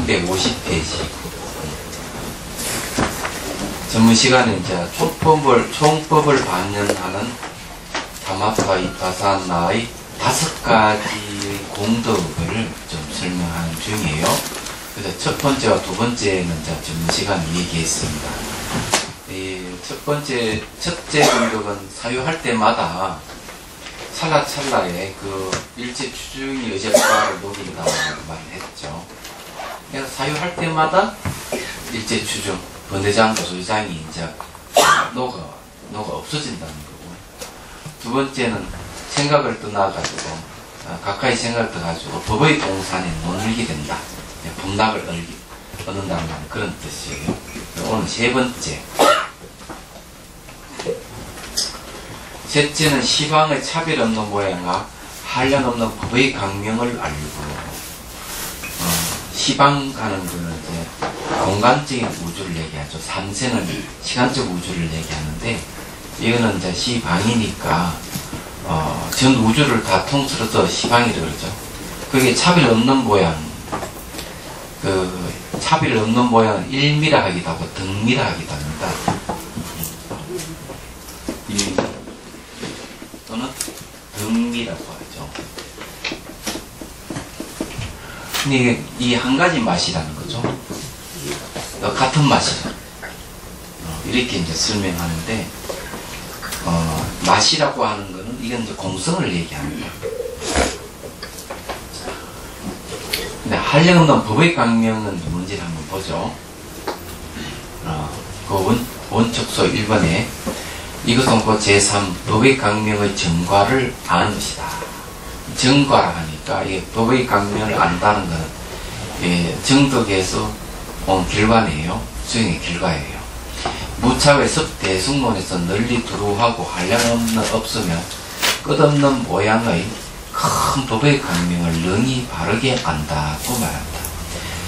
350페이지. 전문 시간은 이제 총법을 반영하는 다마파 이파사나의 5가지 공덕을 좀 설명하는 중이에요. 그래서 첫 번째와 두 번째는 이제 전문 시간을 얘기했습니다. 첫째 공덕은 사유할 때마다 찰나찰나에 그 일체 추중이 의제가를 녹인다고 말했죠. 그래서 사유할 때마다 일체 추중, 번대장과 소유장이 이제 녹아 없어진다는 거고. 두 번째는 생각을 떠나가지고, 각하의 생각을 떠가지고 법의 동산에 못 늘게 된다. 분락을 얻는다는 그런 뜻이에요. 오늘 세 번째. 셋째는 시방의 차별 없는 모양과 한량 없는 법의 강명을 알고, 시방 가는 거는 이제 공간적인 우주를 얘기하죠. 삼세는 시간적 우주를 얘기하는데, 이거는 이제 시방이니까, 전 우주를 다 통틀어서 시방이라고 그러죠. 그게 차별 없는 모양, 차별 없는 모양은 일미라 하기도 하고, 등미라 하기도 합니다. 또는 등미라고 하죠. 근데 이 한 가지 맛이라는 거죠. 같은 맛이죠. 이렇게 이제 설명하는데, 맛이라고 하는 거는 이건 이제 공성을 얘기합니다. 근데 한량 없는 법의 강명은 뭔지를 한번 보죠. 그 원칙소 1번에 이것은 그 제3 법의 강명의 정과를 아는 것이다. 정과라 하니까 이 법의 강명을 안다는 것은 정덕에서 온 결과네요. 수행의 결과예요. 무차의 섭대승론에서 널리 두루하고 한량 없으면 끝없는 모양의 큰 법의 강명을 능히 바르게 안다고 말한다.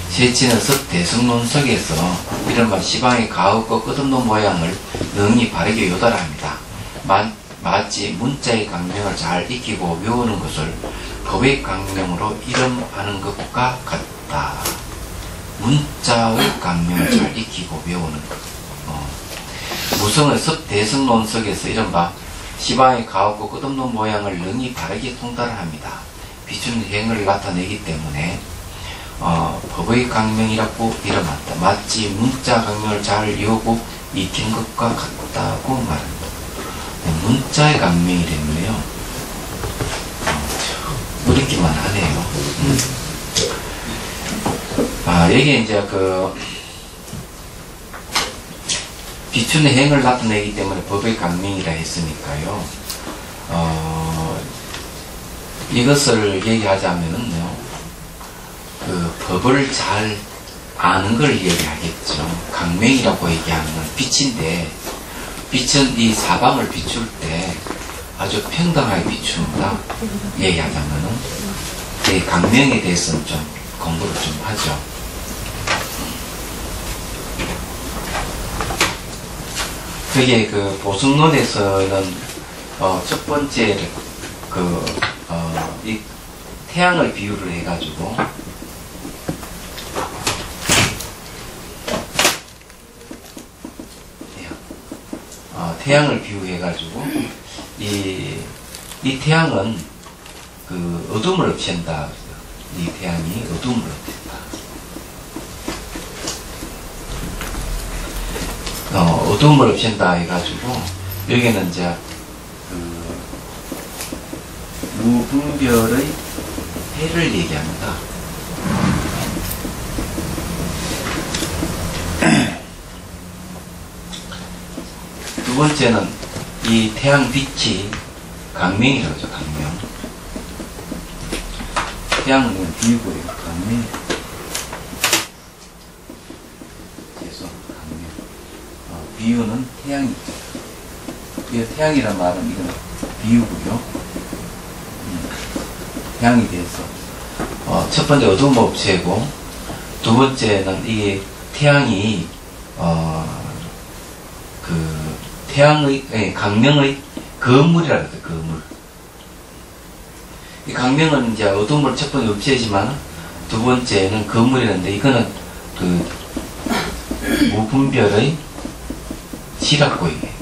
셋째는 섭대승론석에서 이른바 시방의 가없고 끝없는 모양을 능히 바르게 요달합니다. 마치 문자의 강명을 잘 익히고 외우는 것을 법의 강명으로 이름하는 것과 같다. 문자의 강명을 잘 익히고 외우는 것. 무성의 섭대승론석에서 이른바 시방의 가없고 끝없는 모양을 능히 바르게 통달합니다. 비추는 행을 나타내기 때문에 법의 강명이라고 이름한다. 마치 문자 강명을 잘 외우고 익힌 것과 같다고 말합니다. 문자의 강명이랬네요. 어렵기만 하네요. 여기 이제 비추는 행을 나타내기 때문에 법의 강명이라 했으니까요. 이것을 얘기하자면은요, 법을 잘 아는 걸 얘기하겠죠. 강명이라고 얘기하는 건 빛인데, 빛은 이 사방을 비출 때 아주 평등하게 비춘다. 얘기하자면은, 이 강명에 대해서는 좀 공부를 좀 하죠. 그게 보승론에서는, 첫 번째, 이 태양을 비유를 해가지고, 태양을 비유해가지고, 이 태양은 어둠을 없앤다. 이 태양이 어둠을 없앤다. 어둠을 없앤다 해가지고, 여기는 이제, 무분별의 해를 얘기합니다. 두 번째는 이 태양 빛이 강명이라고 하죠. 강명. 태양은 비유고요. 강명. 비유는 태양이죠. 이 태양이란 말은 이건 비유고요. 태양에 대해서 첫 번째 어둠을 없애고, 두 번째는 이 태양이 태양의 강명의 거물이라고 해요. 거물. 이 강명은 이제 어둠을 첫 번째 없애지만 두 번째는 건물이었는데 이거는 그 무분별의 시락고이에요.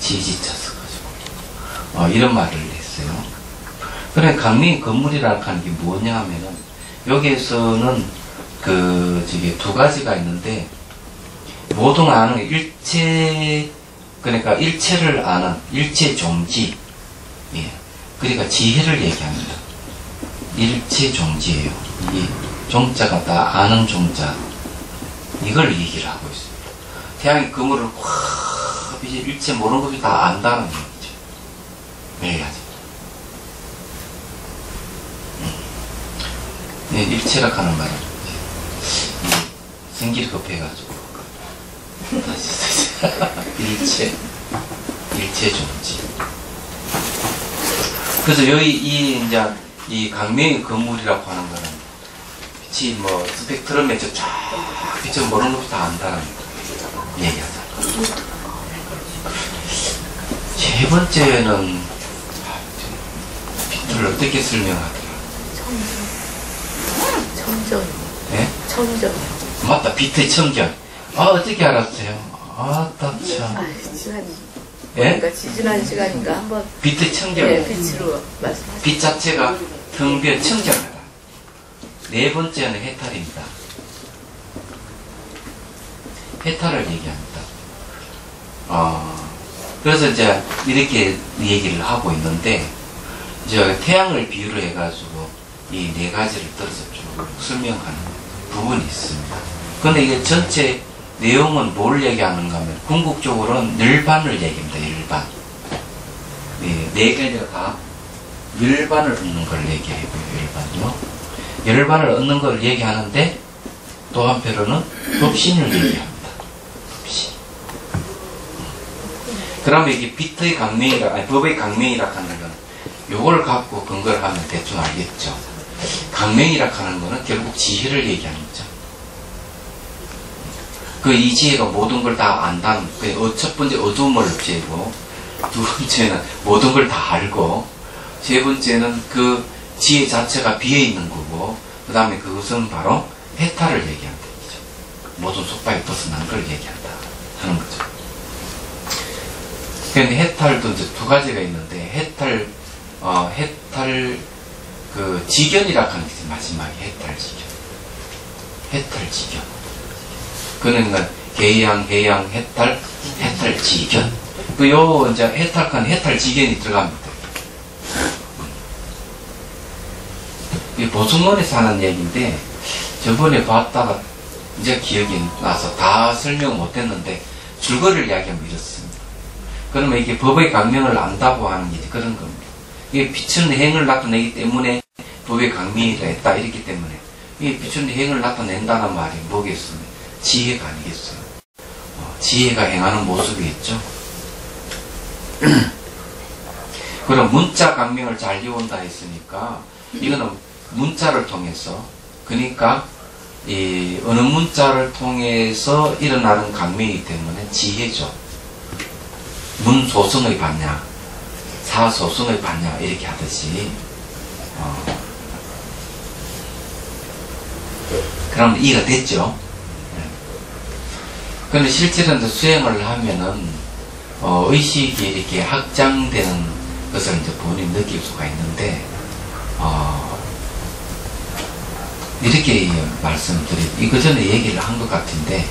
지지쳐서 가지고 이런 말을 했어요. 그래 강릉 건물이라고 하는 게 뭐냐 하면은 여기에서는 그 저기 두 가지가 있는데 모든 아는 일체 그러니까 일체를 아는 일체 종지 예. 그러니까 지혜를 얘기합니다. 일체 종지예요. 이 종자가 다 아는 종자 이걸 얘기를 하고 있습니다. 태양이 그물을 확 이제 일체 모르는 것이 다 안다는 얘기죠. 얘기하죠. 네, 일체라 하는 말은 생기를 급해가지고 다시 일체 존재. 그래서 여기 이 강명의 건물이라고 하는 거는 빛이 뭐 스펙트럼에 쫙 빛을 모르는 것도 다 안다는 얘기하자. 세 번째는 빛을 어떻게 설명하더라? 청전. 예? 청전. 맞다, 빛의 청전. 어떻게 알았어요? 참. 시간이. 예? 그러니까 지지난 시간인가 한번. 빛의 청전. 네, 빛으로 말씀하셨어요. 빛 자체가 텅비어 청정하다. 네 번째는 해탈입니다. 해탈을 얘기합니다. 그래서 이제 이렇게 얘기를 하고 있는데, 이제 태양을 비유로 해가지고 이 네 가지를 들어서 쭉 설명하는 부분이 있습니다. 근데 이게 전체 내용은 뭘 얘기하는가 하면, 궁극적으로는 열반을 얘기합니다. 열반. 네 가지가 다 열반을 얻는 걸 얘기해요. 열반요. 열반을 얻는 걸 얘기하는데, 또 한편으로는 법신을 얘기합니다. 법신. 그러면 이게 빛의 강명이라, 법의 강명이라 하는 건, 요걸 갖고 근거를 하면 대충 알겠죠. 강명이라 하는 거는 결국 지혜를 얘기하는 거죠. 그 이 지혜가 모든 걸 다 안다는, 첫 번째 어두움을 없애고, 두 번째는 모든 걸 다 알고, 세 번째는 그 지혜 자체가 비어있는 거고, 그 다음에 그것은 바로 해탈을 얘기한다. 얘기죠. 모든 속박이 벗어난 걸 얘기한다. 하는 거죠. 그런데 해탈도 이제 두 가지가 있는데, 해탈, 그, 지견이라고 하는 게 마지막에 해탈 지견. 해탈 지견. 그러니까, 개양, 해탈, 해탈 지견. 이제 해탈한 해탈 지견이 들어갑니다. 이 보승론에서 하는 얘기인데, 저번에 봤다가 이제 기억이 나서 다 설명 못했는데, 줄거리를 이야기하면 이렇습니다. 그러면 이게 법의 강명을 안다고 하는 게 그런 겁니다. 이게 빛은 행을 나타내기 때문에 법의 강명이라 했다. 이렇기 때문에, 이 빛은 행을 나타낸다는 말이 뭐겠습니까? 지혜가 아니겠어요. 지혜가 행하는 모습이겠죠. 그럼 문자 강명을 잘 이온다 했으니까, 이거는 문자를 통해서, 그러니까 이 어느 문자를 통해서 일어나는 강명이기 때문에 지혜죠. 문소성의 반야, 사소성의 반야 이렇게 하듯이 그러면 이해가 됐죠. 그런데 실제로는 수행을 하면은 의식이 이렇게 확장되는 것을 이제 본인이 느낄 수가 있는데, 이렇게 말씀드리고, 이거 전에 얘기를 한 것 같은데,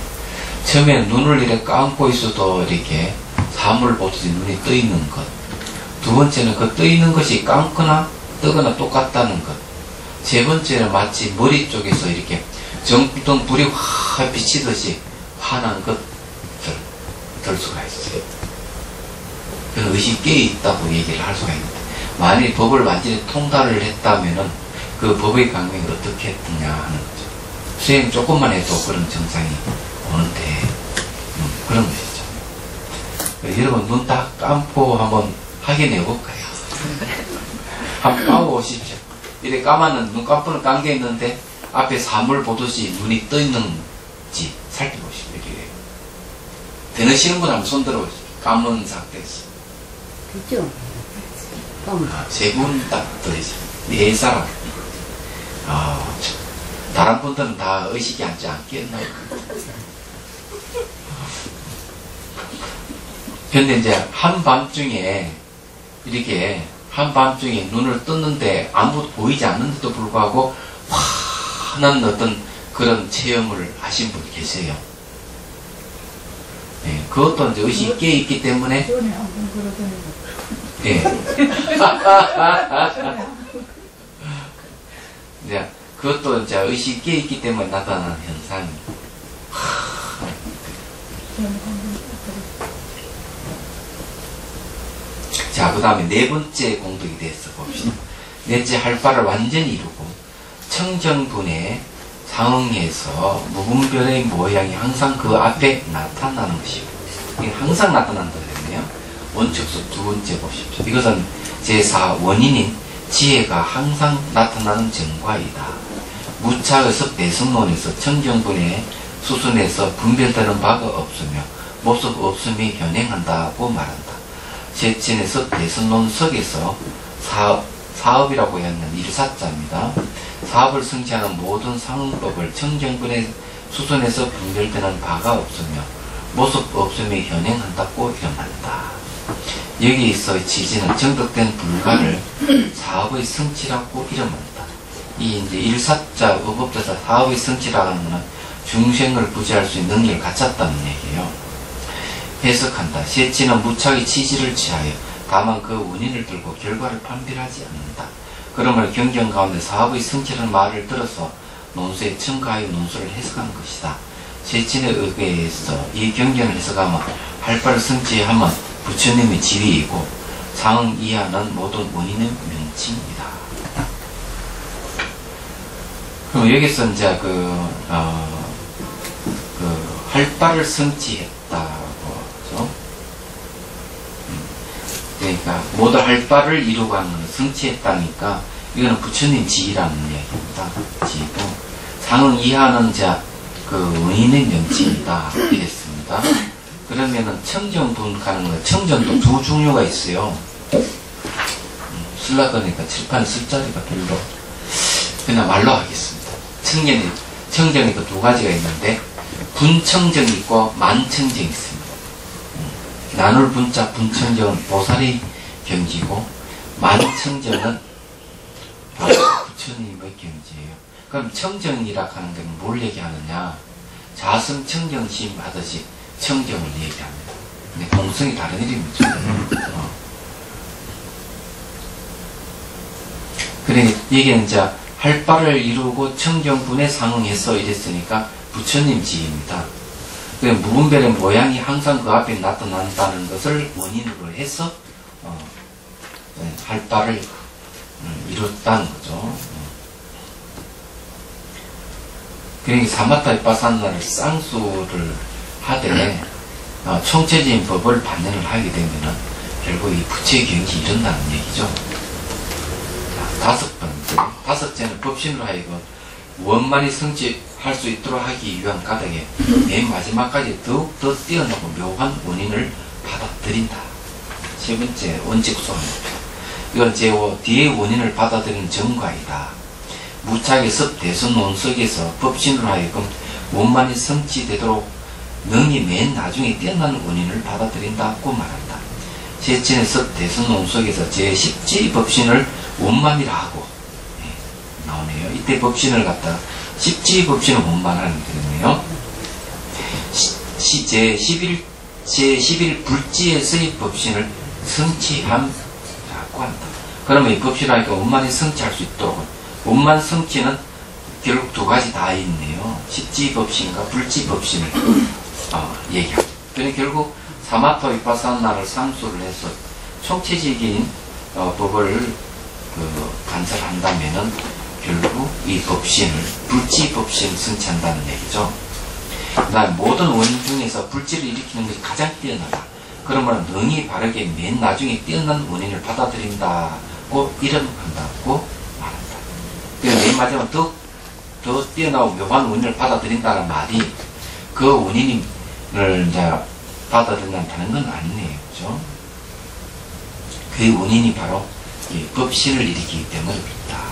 처음에는 눈을 이렇게 감고 있어도 이렇게 사물 보듯이 눈이 떠 있는 것. 두 번째는 그 떠 있는 것이 감거나 뜨거나 똑같다는 것. 세 번째는 마치 머리 쪽에서 이렇게 정통 불이 확 비치듯이 환한 것들 들 수가 있어요. 그래서 의식이 깨어있다고 얘기를 할 수가 있는데, 만일 법을 완전히 통달을 했다면은 그 법의 강명이 어떻게 했느냐 하는 거죠. 수행 조금만 해도 그런 증상이 오는데, 그런 것이죠. 여러분 눈 딱 감고 한번 확인해 볼까요? 한번 감아보십시오. 이렇게 까마는 눈 깜빡 감겨 있는데 앞에 사물 보듯이 눈이 떠 있는지 살펴보십시오. 이렇게 되느시는 분 한번 손 들어보십시오. 감은 상태에서. 그죠? 세 분 딱 들어있어요. 네 사람. 다른 분들은 다 의식이 앉지 않겠나. 근데 이제 한밤중에 이렇게 한밤중에 눈을 떴는데 아무것도 보이지 않는데도 불구하고 환한 어떤 그런 체험을 하신 분이 계세요. 예, 그것도 이제 의식이 깨있기 때문에 예. 이제 그것도 이제 의식이 깨있기 때문에 나타나는 현상입니다. 자, 그 다음에 네 번째 공덕이 대해서 봅시다. 넷째, 할 바를 완전히 이루고 청정분에 상응해서 무분별의 모양이 항상 그 앞에 나타나는 것이고, 이게 항상 나타난다 그랬네요. 원칙수 두 번째 보십시오. 이것은 제4 원인인 지혜가 항상 나타나는 정과이다. 무착에서 대승론에서 청정분의 수순에서 분별되는 바가 없으며 모습 없음이 현행한다고 말한다. 제친에서 대승론석에서 사업이라고 하는 일사자입니다. 사업을 성취하는 모든 상응법을 청정분의 수순에서 분별되는 바가 없으며 모습 없음이 현행한다고 이름한다. 여기에서 지지는 정득된 불가를 사업의 성취라고 이름한다. 이 이제 일사자 의법자사 사업의 성취라는 것은 중생을 구제할 수 있는 능력을 갖췄다는 얘기예요. 해석한다. 세치는 무착의 취지를 취하여 다만 그 원인을 들고 결과를 판별하지 않는다. 그러므로 경전 가운데 사업의 성취라는 말을 들어서 논수에 첨가하여 논수를 해석한 것이다. 세친의 의뢰에서 이 경전을 해석하면 할 바를 성취하면 부처님의 지위이고 상응 이하는 모든 원인의 명칭이다. 그럼 여기서 이제 할 바를 성취했다고 하죠. 그러니까 모두 할 바를 이루고 하는 것을 성취했다니까 이거는 부처님 지위라는 이야기입니다. 지위고 상응 이하는 이제 그 원인의 명칭이다 이랬습니다. 그러면은 청정분 가는 거, 청정도 두 종류가 있어요. 쓸라 그러니까 칠판에 쓸 자리가 별로. 그냥 말로 하겠습니다. 청정이 그 두 가지가 있는데, 분청정이 있고 만청정이 있습니다. 나눌 분자 분청정은 보살의 경지고, 만청정은 부처님의 경지예요. 그럼 청정이라 하는 게 뭘 얘기하느냐? 자성 청정심 하듯이 청정을 얘기합니다. 근데 동성이 다른 이름이죠. 그러니까 이게 이제 할 바를 이루고 청정분에 상응해서 이랬으니까 부처님 지위입니다. 무분별의 모양이 항상 그 앞에 나타난다는 것을 원인으로 해서 할 바를 이뤘다는 거죠. 그러니까 사마타 위파사나를 쌍수를 하되 총체적인 법을 반영을 하게 되면은 결국 이 부처의 경지 이른다는 얘기죠. 다섯째는 법신으로 하여금 원만히 성취할 수 있도록 하기 위한 까닭에 맨 마지막까지 더욱 더 뛰어나고 묘한 원인을 받아들인다. 세 번째 원칙수합니다. 이건 제5 뒤의 원인을 받아들이는 정과이다. 무착의 섭 대선논석에서 법신으로 하여금 원만히 성취되도록 능히 맨 나중에 뛰어난 원인을 받아들인다고 말한다. 제친의 섭 대선논석에서 제10지 법신을 원만이라 하고 나오네요. 이때 법신을 갖다가 10지 법신을 원만하는 거네요. 제11 불지에서의 법신을 성취함이라고 한다. 그러면 이 법신하니까 원만히 성취할 수 있도록 원만 성취는 결국 두 가지 다 있네요. 10지 법신과 불지 법신을 얘기합니다. 그러니까 결국 사마타 위파사나를 상수를 해서 총체적인 법을 간설한다면은 결국 이 법신을 불지 법신을 성취한다는 얘기죠. 그다음 모든 원인 중에서 불지를 일으키는 것이 가장 뛰어나다. 그러면 능히 바르게 맨 나중에 뛰어난 원인을 받아들인다고 이름한다고 말한다. 그래서 맨 마지막에 더 뛰어나고 묘한 원인을 받아들인다는 말이 그 원인을 이제 받아들인다는 건 아니네요. 그죠? 그 원인이 바로 이 법신을 일으키기 때문에 그렇다.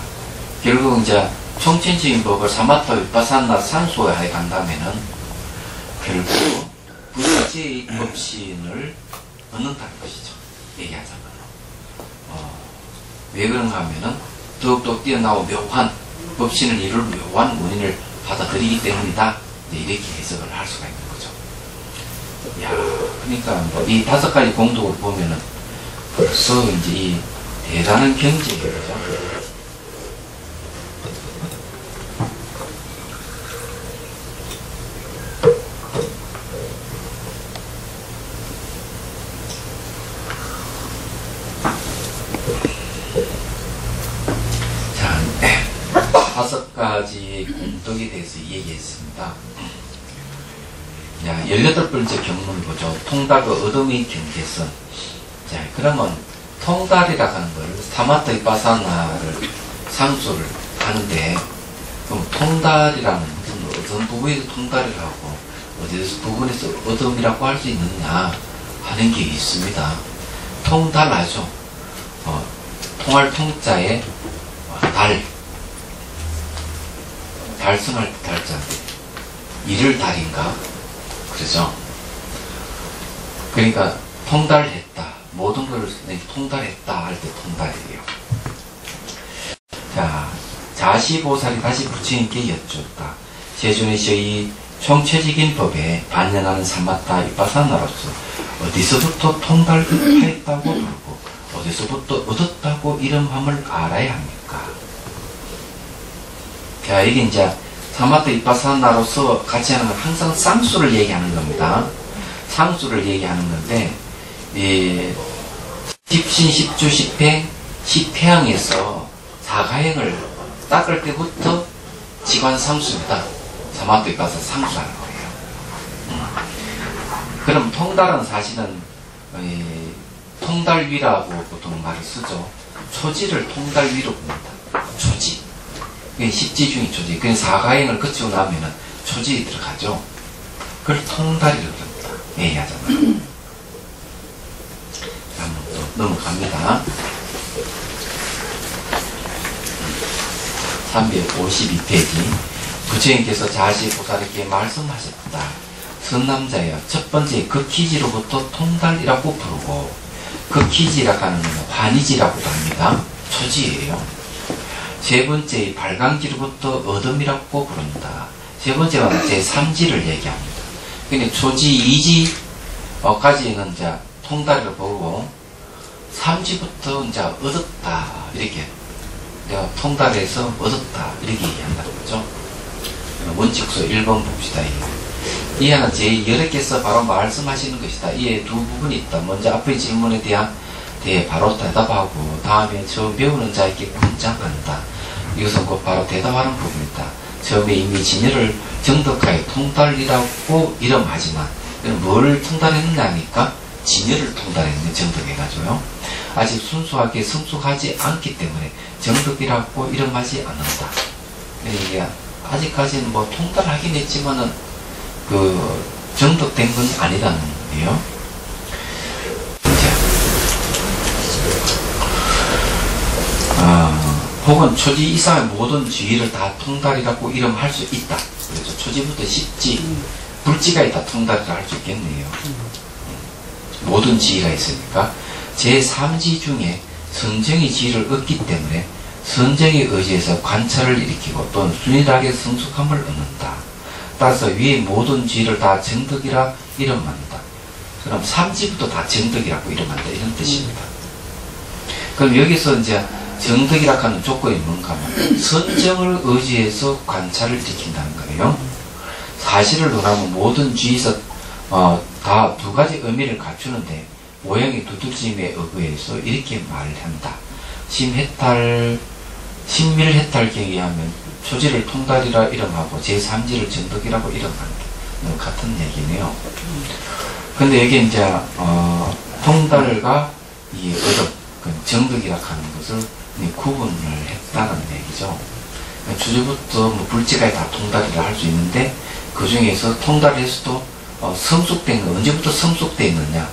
결국 이제 총체적인 법을 사마타 위파사나 상소하에 간다면은 결국 불제의 법신을 얻는다는 것이죠. 얘기하자면. 왜 그런가 하면은 더욱더 뛰어나고 묘한 법신을 이룰 묘한 원인을 받아들이기 때문이다. 이렇게 해석을 할 수가 있는 거죠. 야, 그러니까 뭐 이 5가지 공독을 보면은 벌써 이제 이 대단한 경지예요. 그죠? 자, 5가지 공덕에 대해서 얘기했습니다. 자, 18번째 경문 보죠. 통달과 어둠의 경계선. 자, 그러면 통달이라 하는 걸 사마타 위파사나를 상수를 하는데, 그럼 통달이라는 무슨 어떤 부분에서 통달을 하고 어디서 부분에서 어둠이라고 할 수 있느냐 하는 게 있습니다. 통달하죠. 통할 통자에 달성할 때 달자인데 이를 달인가? 그러죠. 그러니까 통달했다. 모든 걸 통달했다 할 때 통달이에요. 자, 자시보살이 다시 부처님께 여쭙다. 세존에서의 총체적인 법에 반영하는 사마타 위파사나로서 어디서부터 통달했다고 부르고 어디서부터 얻었다고 이름함을 알아야 합니까? 자, 이게 이제 사마타 위파사나로서 같이 하는 건 항상 쌍수를 얘기하는 겁니다. 상수를 얘기하는 건데, 십신, 십주, 십행, 십회항에서 사가행을 닦을 때부터 지관상수입니다. 사마타 위파사나 상수하는 거예요. 그럼 통달은 사실은 통달위라고 보통 말을 쓰죠. 초지를 통달위로 봅니다. 초지. 십지 중의 초지. 그냥 사가행을 거치고 나면은 초지에 들어가죠. 그걸 통달이라고 합니다. 얘기하자면. 한번 또 넘어갑니다. 352페이지. 부처님께서 자시보살에게 말씀하셨다. 선남자여, 첫 번째 극희지로부터 통달이라고 부르고, 극희지라고 하는 것은 환희지라고도 합니다. 초지예요. 세 번째 발광지로부터 어둠이라고 부른다. 세 번째가 제3지를 얘기합니다. 근데 초지, 이지까지는 이제 통달을 보고 3지부터 이제 얻었다 이렇게 내가 통달해서 얻었다 이렇게 얘기한다는 거죠. 원칙서 1번 봅시다. 이해는 제8개서 바로 말씀하시는 것이다. 이에 두 부분이 있다. 먼저 앞의 질문에 대한 바로 대답하고 다음에 처음 배우는 자에게 권장한다. 이것은 곧 바로 대답하는 부분이다. 처음에 이미 진열을 정덕하여 통달이라고 이름하지만 뭘 통달했느냐 하니까 진열을 통달했는 정덕해가지고요. 아직 순수하게 성숙하지 않기 때문에 정덕이라고 이름하지 않는다. 이게 아직까지는 뭐 통달하긴 했지만은 정덕된 건 아니라는 거예요. 혹은 초지 이상의 모든 지위를 다 통달이라고 이름할 수 있다. 그렇죠. 초지부터 십지, 불지가 다 통달을 할 수 있겠네요. 모든 지위가 있으니까 제3지 중에 선정의 지위를 얻기 때문에 선정에 의지해서 관찰을 일으키고 또는 순일하게 성숙함을 얻는다. 따라서 위의 모든 지위를 다 정덕이라 이름한다. 그럼 3지부터 다 정덕이라고 이름한다. 이런 뜻입니다. 그럼 여기서 이제 정덕이라 하는 조건이 뭔가 하면 선정을 의지해서 관찰을 지킨다는 거예요. 사실을 논하면 모든 지위에서 다 두 가지 의미를 갖추는데 모양의 두들짐에 의거해서 이렇게 말을 한다. 신밀해탈경에 의하면 초지를 통달이라 이름하고 제3지를 정덕이라고 이름한다. 같은 얘기네요. 근데 여기 이제 통달과 이 어덕, 정덕이라 하는 것을 구분을 했다는 얘기죠. 주제부터 불지까지 다 통달이라 할 수 있는데 그 중에서 통달에서도 성숙된 건 언제부터 성숙되어 있느냐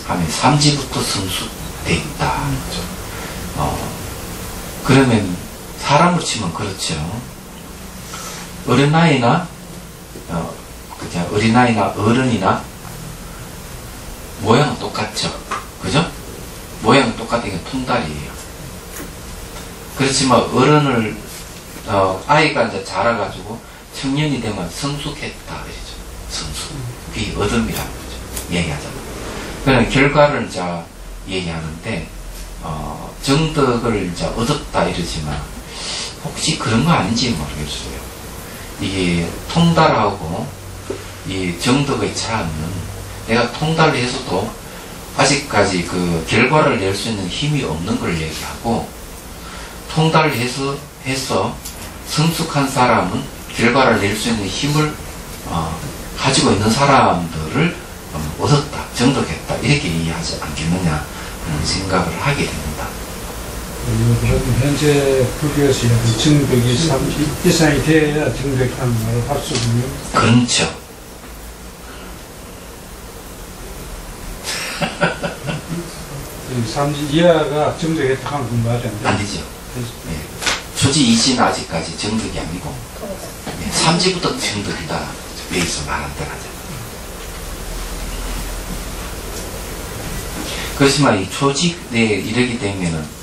하면 3지부터 성숙되어 있다. 그러면 사람을 치면 그렇죠. 어린아이나 그죠? 어린아이나 어른이나 모양은 똑같죠. 그죠? 모양은 똑같은 게 통달이에요. 그렇지만 어른을 아이가 이제 자라가지고 청년이 되면 성숙했다 그러죠. 성숙. 그게 얻음이라는 거죠. 얘기하자면. 그러면 결과를 이제 얘기하는데 정덕을 이제 얻었다 이러지만 혹시 그런 거 아닌지 모르겠어요. 이게 통달하고 이 정덕의 차이는 내가 통달을 해서도 아직까지 그 결과를 낼 수 있는 힘이 없는 걸 얘기하고, 통달을 해서 성숙한 사람은 결과를 낼 수 있는 힘을 가지고 있는 사람들을 얻었다, 정덕했다 이렇게 이해하지 않겠느냐 하는 생각을 하게 됩니다. 현재 불교에서 정덕이 30 이상이 돼야 정덕하는 말을 할 수 있군요. 그렇죠. 30 이하가 정덕했다 하는 건 말이 안 돼. 안 되죠. 네. 초지 이지는 아직까지 정덕이 아니고 3지부터 정덕이다 여기서 말한다는 하죠. 그렇지만 이 초직에 이르게 되면은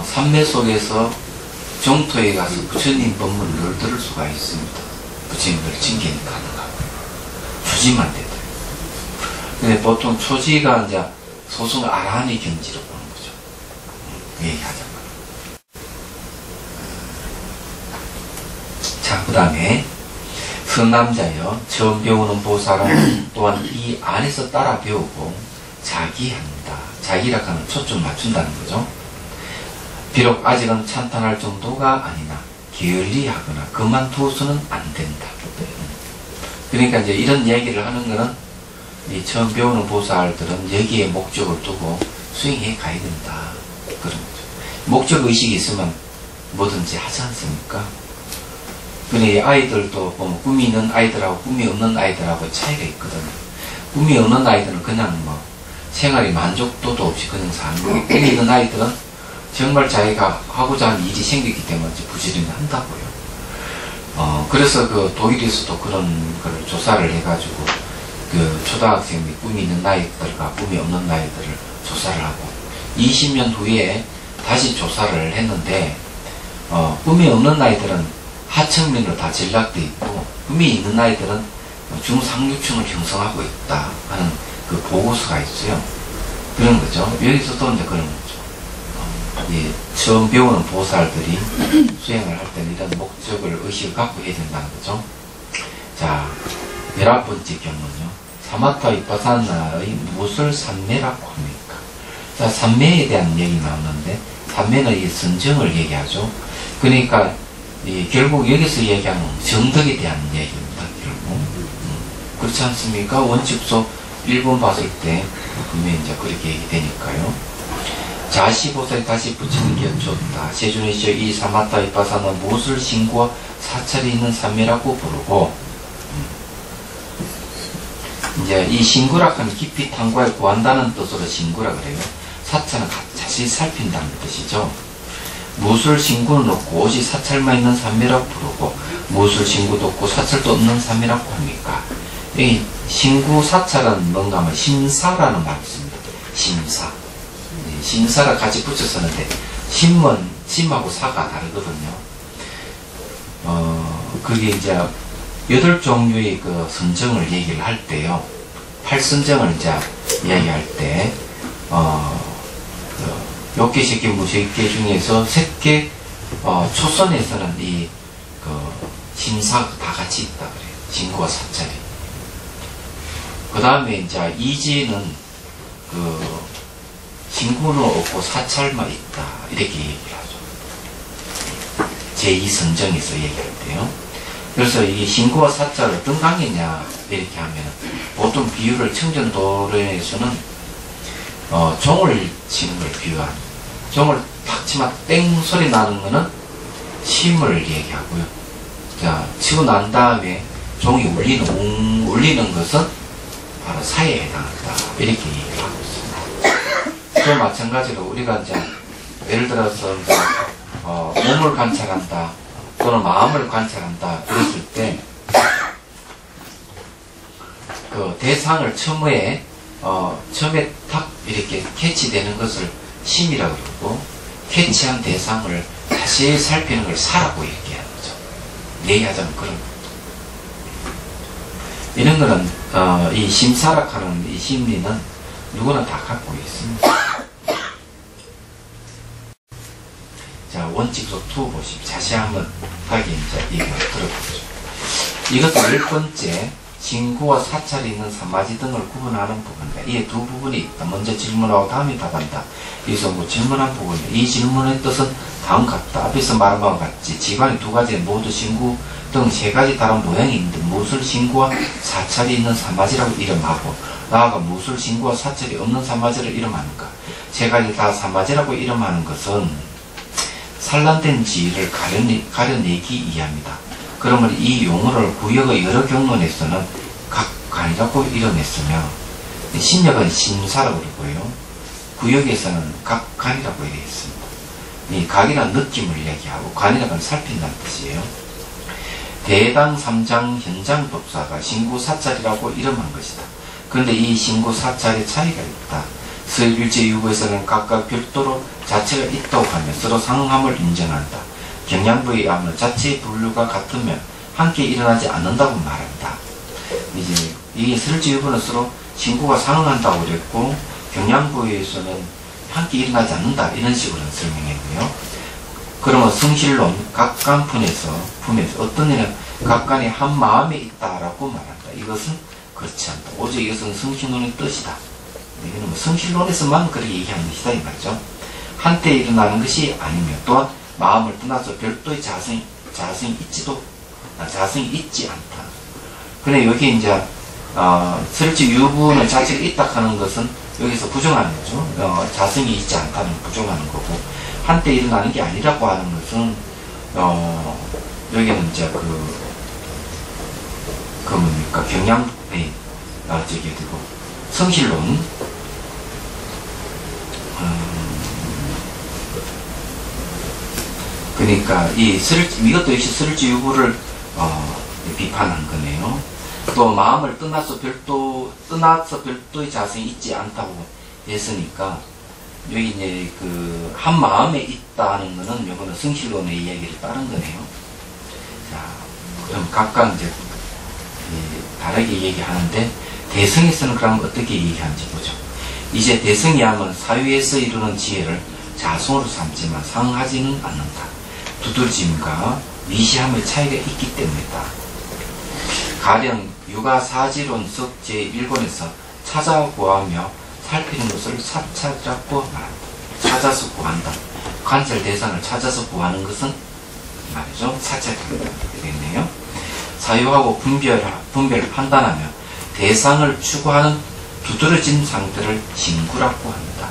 삼매 속에서 정토에 가서 부처님 법문을 들을 수가 있습니다. 부처님들 징계는 가능하고요. 초지만 돼도. 근데 보통 초지가 이제 소승 아라한의 경지로 보는 거죠. 얘기하자면. 자, 그 다음에 선남자여 처음 배우는 보살은 또한 이 안에서 따라 배우고 자기합니다. 자기라 하는 초점 맞춘다는 거죠. 비록 아직은 찬탄할 정도가 아니나 게을리하거나 그만두어서는 안 된다. 그러니까 이제 이런 얘기를 하는 거는 이 처음 배우는 보살들은 여기에 목적을 두고 수행해 가야 된다. 그런 거죠. 목적 의식이 있으면 뭐든지 하지 않습니까? 근데 아이들도 보면 꿈이 있는 아이들하고 꿈이 없는 아이들하고 차이가 있거든요. 꿈이 없는 아이들은 그냥 뭐 생활이 만족도도 없이 그냥 사는 거고, 꿈이 있는 아이들은 정말 자기가 하고자 하는 일이 생기기 때문에 부지런히 한다고요. 그래서 그 독일에서도 그런 걸 조사를 해가지고 그 초등학생 및 꿈이 있는 아이들과 꿈이 없는 아이들을 조사를 하고 20년 후에 다시 조사를 했는데 꿈이 없는 아이들은 하층면으로 다 전락되어 있고 꿈이 있는 아이들은 중상류층을 형성하고 있다 하는 그 보고서가 있어요. 그런 거죠. 여기서도 이제 그런 거죠. 처음 배우는 보살들이 수행을 할 때는 이런 목적을 의식을 갖고 해야 된다는 거죠. 자, 11번째 경문요. 사마타 위파사나의 무엇을 삼매라고 합니까? 자, 삼매에 대한 얘기 나오는데, 삼매는 이 선정을 얘기하죠. 그러니까, 결국 여기서 얘기하는 정덕에 대한 얘기입니다, 결국. 그렇지 않습니까? 원칙소 1번 봤을 때, 분명히 이제 그렇게 얘기되니까요. 자시보살이 다시 붙이는 게 좋다. 세존이시여 이 사마타 위파사는 무엇을 신고와 사찰이 있는 삼매라고 부르고, 이제 이 신구라 하면 깊이 탐구해 구한다는 뜻으로 신구라 그래요. 사찰은 자세히 살핀다는 뜻이죠. 무술 신구는 없고 오직 사찰만 있는 삼매라고 부르고, 무술 신구도 없고 사찰도 없는 삼매라고 합니까? 이 신구 사찰은 뭔가 하면 심사라는 말이 있습니다. 심사. 심사를 같이 붙였었는데 심은 심하고 사가 다르거든요. 그게 이제 8종류의 그 선정을 얘기를 할 때요. 8선정을 이제 이야기할 때 욕계, 식계, 무식계 중에서 3개 초선에서는 이 심사가 다 같이 있다 그래요. 진구와 사찰이. 그 다음에 이제 이지는 진구는 없고 사찰만 있다 이렇게 얘기를 하죠. 제2선정에서 얘기할 때요. 그래서 이게 신구와 사찰을 어떤 관계냐 이렇게 하면 보통 비유를 청전도련에서는 종을 치는 걸 비유합니다. 종을 탁 치면 땡 소리 나는 거는 심을 얘기하고요. 자, 치고 난 다음에 종이 울리는 것은 바로 사에 해당한다 이렇게 얘기를 하고 있습니다. 그 마찬가지로 우리가 이제 예를 들어서 이제 몸을 관찰한다. 또는 마음을 관찰한다 그랬을 때 그 대상을 처음에 탁 이렇게 캐치되는 것을 심이라고 그러고 캐치한 대상을 다시 살피는 걸 사라고 이렇게 하는 거죠. 얘기하자면 그런 거. 이런 거는 이 심사락하는 이 심리는 누구나 다 갖고 있습니다. 자, 원칙소 2 보시면 자세히 이제 얘기를 들어보죠. 이것도 10번째 진구와 사찰이 있는 산마지 등을 구분하는 부분입니다. 이 두 부분이 있다. 먼저 질문하고 다음에 답한다. 여기서 뭐 질문한 부분이 이 질문의 뜻은 다음 같다. 앞에서 말한 바와 같이 지관이 두 가지 모두 진구 등 세 가지 다른 모양이 있는데 무술 진구와 사찰이 있는 산마지라고 이름하고 나아가 무술 진구와 사찰이 없는 산마지를 이름하는가. 세 가지 다 산마지라고 이름하는 것은 산란된 지위를 가려내기 이해합니다. 그러면 이 용어를 구역의 여러 경론에서는 각간이라고 이름했으며 신역은 심사라고 그러고요. 구역에서는 각간이라고 이름했습니다. 이 각이란 느낌을 이야기하고 간이라는 살핀다는 뜻이에요. 대당 3장 현장법사가 신구사찰이라고 이름한 것이다. 그런데 이 신구사찰의 차이가 있다. 서일일제유구에서는 각각 별도로 자체가 있다고 하며 서로 상응함을 인정한다. 경양부에 의하면 자체의 분류가 같으면 함께 일어나지 않는다고 말한다. 이제 이 서일제유구는 서로 신구가 상응한다고 그랬고 경양부에서는 함께 일어나지 않는다 이런 식으로 설명했고요. 그러면 성실론 각간품에서 어떤 일은 각간이 한 마음에 있다라고 말한다. 이것은 그렇지 않다. 오직 이것은 성실론의 뜻이다. 이거는 뭐 성실론에서만 그렇게 얘기하는 것이다 이 말이죠. 한때 일어나는 것이 아니며 또한 마음을 떠나서 별도의 자성이 있지 않다. 근데 여기 이제 설치 유부는 자체가 있다 하는 것은 여기서 부정하는 거죠. 자성이 있지 않다는 부정하는 거고 한때 일어나는 게 아니라고 하는 것은 여기는 이제 그 뭡니까 경향 저기 되고 성실론 그러니까 이것도 역시 설치 유부를 비판한 거네요. 또 마음을 떠나서 별도의 자성이 있지 않다고 했으니까 여기 이제 그 한 마음에 있다는 거는 요거는 성실론의 이야기를 따른 거네요. 자, 그럼 각각 이제 다르게 얘기하는데 대성에서는 그럼 어떻게 얘기하는지 보죠. 이제 대성이 하면 사유에서 이루는 지혜를 자성으로 삼지만 상하지는 않는다. 두드러짐과 미시함의 차이가 있기 때문이다. 가령 육아사지론석 제1권에서 찾아 구하며 살피는 것을 사찰이라고 말한다. 찾아서 구한다. 관찰 대상을 찾아서 구하는 것은 말이죠. 사찰이라고 되겠네요. 사유하고 분별을 판단하며 대상을 추구하는 두드러진 상태를 진구라고 합니다.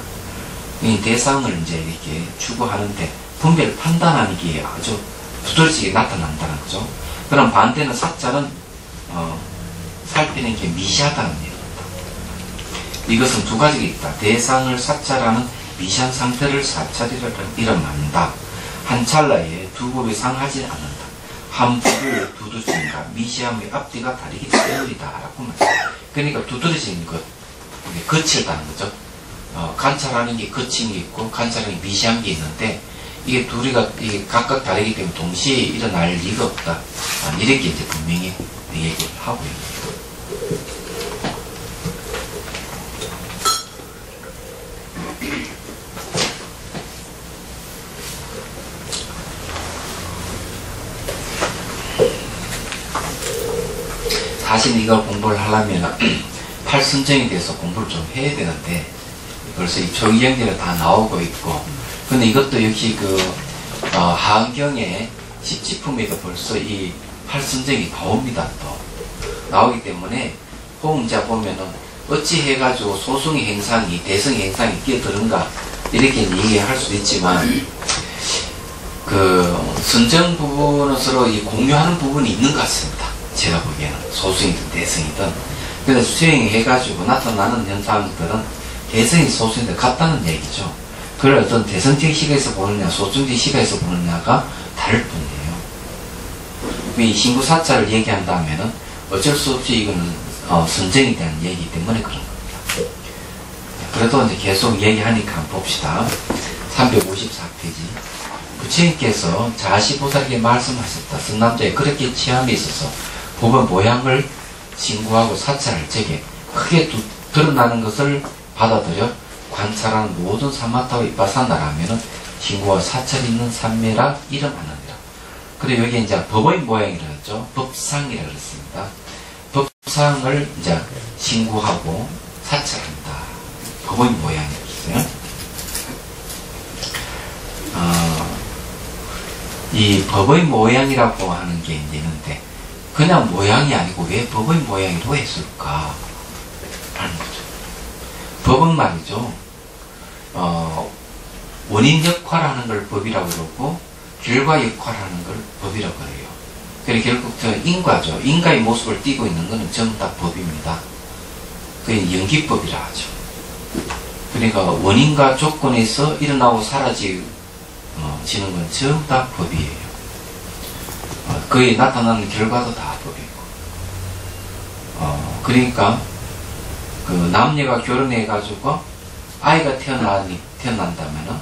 이 대상을 이제 이렇게 추구하는데 분별 판단하는 게 아주 두드러지게 나타난다는 거죠. 그럼 반대는 사찰은 살피는 게 미시하다는 얘기입니다. 이것은 두 가지가 있다. 대상을 사찰하는 미시한 상태를 사찰이라고 이름한다. 한 찰나에 두 법이 상하지 않는다. 한 법을 두드러진다. 미시함의 앞뒤가 다르기 때문이다. 라고 말합니다. 그러니까 두드러진 것, 거칠다는 거죠. 관찰하는 게 거친 게 있고 관찰하는 게 미시한 게 있는데 이게 이게 각각 다르기 때문에 동시에 일어날 리가 없다. 이렇게 이제 분명히 얘기를 하고 있습니다. 사실 이걸 공부를 하려면 팔순정에 대해서 공부를 좀 해야 되는데 벌써 이 조기경제가 다 나오고 있고 근데 이것도 역시 하은경의 십지품에도 벌써 이 팔순정이 나옵니다. 또 나오기 때문에 호응자 보면은 어찌 해가지고 소승의 행상이 대성의 행상이 끼어드는가 이렇게 얘기할 수도 있지만 순정 부분은 서로 공유하는 부분이 있는 것 같습니다. 제가 보기에는 소승이든 대성이든 그래서 수행해가지고 나타나는 현상들은 대성이 소승이든 같다는 얘기죠. 그걸 어떤 대성적 시각에서 보느냐 소승적 시각에서 보느냐가 다를 뿐이에요. 이 신구 사찰을 얘기한다면은 어쩔 수 없이 이거는 선정에 대한 얘기이기 때문에 그런 겁니다. 그래도 이제 계속 얘기하니까 한번 봅시다. 354페이지. 부처님께서 자시보살에게 말씀하셨다. 성남자에 그렇게 취함에 있어서 법의 모양을 신구하고 사찰을 제게 크게 드러나는 것을 받아들여 관찰하는 모든 사마타와 이빠사나라면은 신구와 사찰이 있는 삼매라 이름하느니라. 그리고 여기 이제 법의 모양이라 했죠. 법상이라 그랬습니다. 법상을 이제 신구하고 사찰한다. 법의 모양이었어요. 이 법의 모양이라고 하는 게 이제 있는데, 그냥 모양이 아니고 왜 법의 모양이라고 했을까? 하는 거죠. 법은 말이죠. 원인 역할하는 걸 법이라고 그러고, 결과 역할하는 걸 법이라고 그래요. 그래서 결국 저 인과죠. 인과의 모습을 띠고 있는 것은 전부 다 법입니다. 그게 연기법이라 하죠. 그러니까 원인과 조건에서 일어나고 사라지는 건 전부 다 법이에요. 그에 나타나는 결과도 다 법이고. 그러니까 그 남녀가 결혼해가지고 아이가 태어난다면은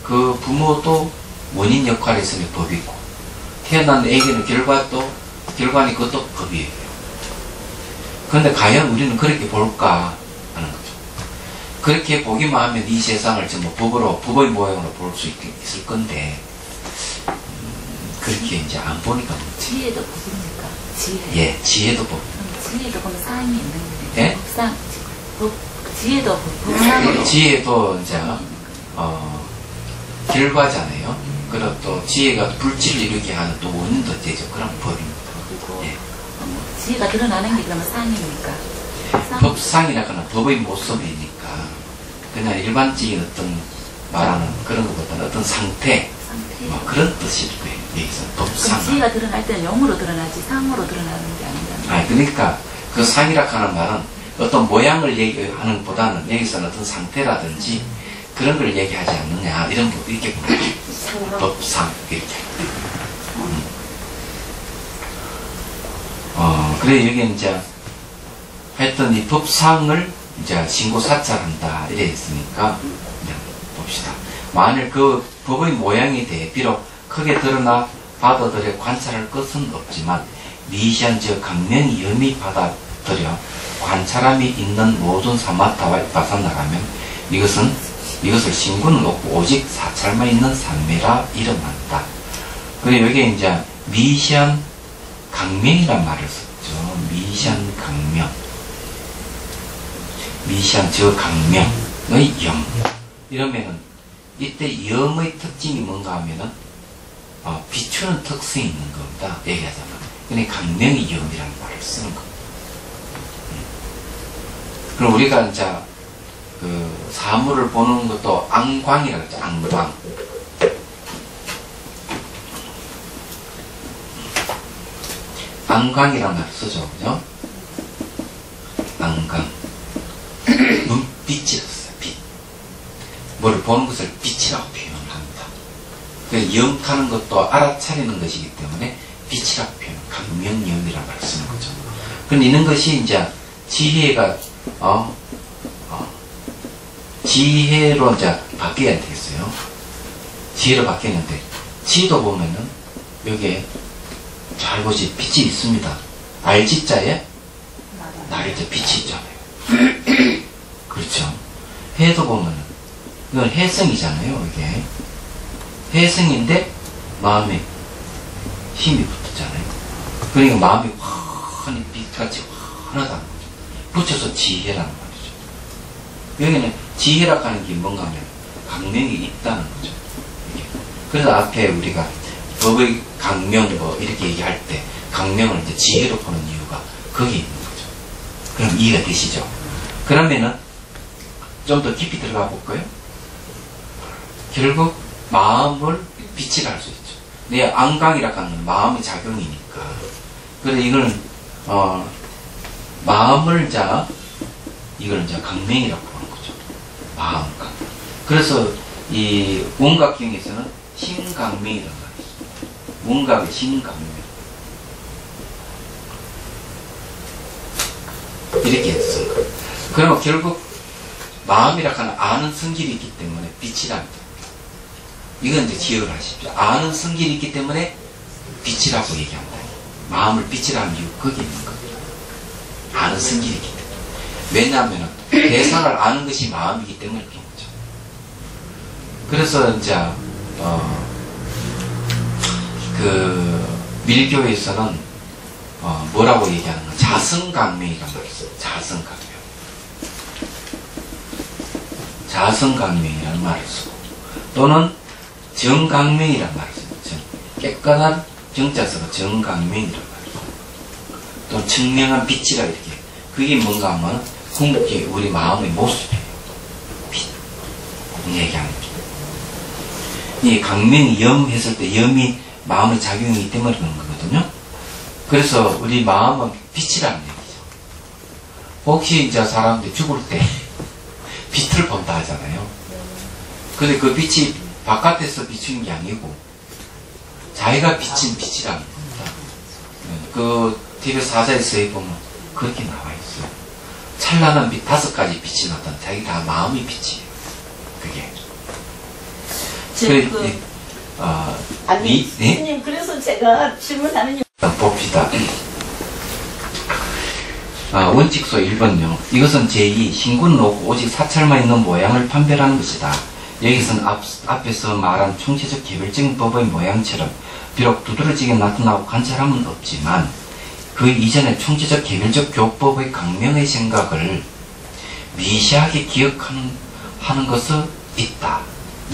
그 부모도 원인 역할에서는 법이고, 태어난 애기는 결과니 그것도 법이에요. 그런데 과연 우리는 그렇게 볼까 하는 거죠. 그렇게 보기만 하면 이 세상을 전부 법의 모양으로 볼 수 있을 건데, 그렇게 이제 안 보니까 문제. 지혜도 법입니까? 지혜. 예, 지혜도 법. 지혜도 그럼 상이 있는 거예요. 예? 법상. 지혜도 법상으로. 지혜도 이제 결과잖아요. 그리고 또 지혜가 불치를 이루게 하는 또 원인도 되죠. 그런 법입니다. 그리고 예. 지혜가 드러나는 게 그러면 상입니까? 법상이라거나 법의 모습이니까 그냥 일반적인 어떤 말하는 그런 것보다는 어떤 상태, 뭐 그런 뜻일 거예요. 여기서 법상. 그럼 지혜가 드러날 때는 영으로 드러나지 상으로 드러나는 게 아니라. 그러니까 그 상이라 하는 말은 어떤 모양을 얘기하는 보다는 여기서는 어떤 상태라든지 그런 걸 얘기하지 않느냐, 이런 거 이렇게 보는 거죠. 법상 이렇게. 그래 여기 이제 하여튼 이 법상을 이제 신고 사찰한다 이래 했으니까 이제 봅시다. 만일 그 법의 모양에 대해 비록 크게 드러나 받아들여 관찰할 것은 없지만 미시한 즉 강명이 염히 받아들여 관찰함이 있는 모든 사마타와 이빠사나라면 이것을 신구는 없고 오직 사찰만 있는 삼매라 이름한다. 그리고 여기에 이제 미시한 강명이란 말을 썼죠. 미시한 강명. 미시한 저 강명의 영. 이러면은 이때 영의 특징이 뭔가 하면은 비추는 특성이 있는 겁니다. 얘기하자면. 그러니까 강명의 영이라는 말을 쓰는 겁니다. 그럼 우리가 이제 그 사물을 보는 것도 안광이라고 하죠. 안광. 안광이라는 말을 쓰죠. 그죠? 안광. 눈빛이라고 써요. 빛. 뭐를 보는 것을 빛이라고 표현을 합니다. 그 영타는 것도 알아차리는 것이기 때문에 빛이라고 표현, 강명영이라는 말을 쓰는 거죠. 그럼 이런 것이 이제 지혜가 지혜로 이제 바뀌어야 되겠어요. 지혜로 바뀌었는데, 지도 보면은 여기에 잘 보시 빛이 있습니다. 알지자에 날이자 빛이 있잖아요. 그렇죠. 해도 보면은 이건 해성이잖아요. 이게 해성인데 마음에 힘이 붙었잖아요. 그러니까 마음이 환히 빛같이 환하다는 거죠. 붙여서 지혜라는 말이죠. 여기는 지혜라고 하는 게 뭔가 하면 강명이 있다는 거죠. 이게. 그래서 앞에 우리가 법의 강명 뭐 이렇게 얘기할 때 강명을 이제 지혜로 보는 이유가 거기에 있는 거죠. 그럼 이해가 되시죠? 그러면은 좀 더 깊이 들어가 볼까요? 결국 마음을 빛이라 할 수 있죠. 내 안광이라고 하는 건 마음의 작용이니까. 그래서 이거는 마음을 이걸 강명이라고 보는 거죠. 마음강. 그래서 이 원각경에서는 신강명이라는 말이 있습니다. 원각의 신강명. 이렇게 했어. 그러면 결국 마음이라 하는 아는 성질이 있기 때문에 빛이랍니다. 이건 이제 기억을 하십시오. 아는 성질이 있기 때문에 빛이라고 얘기한다. 마음을 빛이라 하는 이유 거기 있는 겁니다. 아는 성질이 있기 때문에. 왜냐하면 대상을 아는 것이 마음이기 때문에 그런 거죠. 그래서 이제 그 밀교에서는 뭐라고 얘기하는 건 자성강명이란 말이 있어요. 자성강명. 자성강명이라는 말을 쓰고 또는 정강명이라는 말을 써요. 깨끗한 정자서가 정강명이라는 말을 써요. 또는 청명한 빛이라 이렇게. 그게 뭔가 하면 궁극히 우리 마음의 모습이에요. 빛. 얘기하는 거죠. 이 강명이 염 했을 때 염이 마음의 작용이기 때문에 그런 거거든요. 그래서 우리 마음은 빛이라는 얘기죠. 혹시 이제 사람들이 죽을 때 빛을 본다 하잖아요. 근데 그 빛이 바깥에서 비추는 게 아니고 자기가 비친 빛이라는 겁니다. 그 TV 사자에서 보면 그렇게 나와 있어요. 찬란한 빛 5가지 빛이 나타나 자기 다 마음의 빛이에요. 그게. 아니, 네? 스님, 그래서 제가 질문하는 봅시다. 원칙소 1번요. 이것은 제2 신군은 없고 오직 사찰만 있는 모양을 판별하는 것이다. 여기서는 앞에서 말한 총체적 개별적인 법의 모양처럼 비록 두드러지게 나타나고 관찰함은 없지만 그 이전에 총체적 개별적 교법의 강명의 생각을 미시하게 기억하는 것은 있다.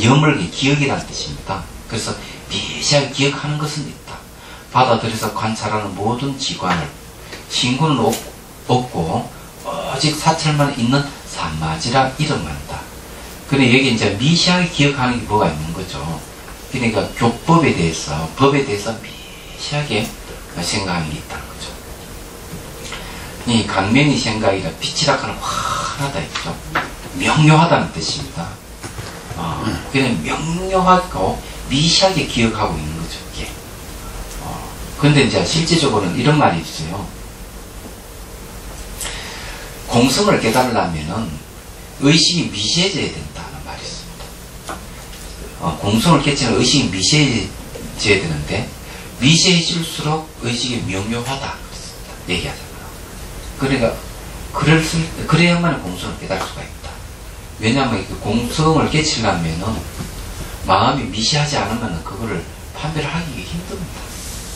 염을 기억이라는 뜻입니다. 그래서 미시하게 기억하는 것은 있다. 받아들여서 관찰하는 모든 지관을 신구는 없고 오직 사찰만 있는 산마지라 이름한다. 근데 여기 이제 미시하게 기억하는 게 뭐가 있는 거죠. 그러니까 교법에 대해서 법에 대해서 미시하게 생각하는 게 있다는 거죠. 이 강명의 생각이라 빛이라 하는 환하다 있죠. 명료하다는 뜻입니다. 그냥 명료하고 미시하게 기억하고 있는 거죠. 이게. 근데 이제 실제적으로는 이런 말이 있어요. 공성을 깨달으려면은 의식이 미시해져야 된다는 말이 있습니다. 공성을 깨치는 의식이 미시해져야 되는데 미시해질수록 의식이 명료하다 그랬습니다. 얘기하잖아요. 그러니까 그래야만 공성을 깨달을 수가 있다. 왜냐하면 그 공성을 깨치려면은 마음이 미시하지 않으면 그거를 판별을 하기 힘듭니다.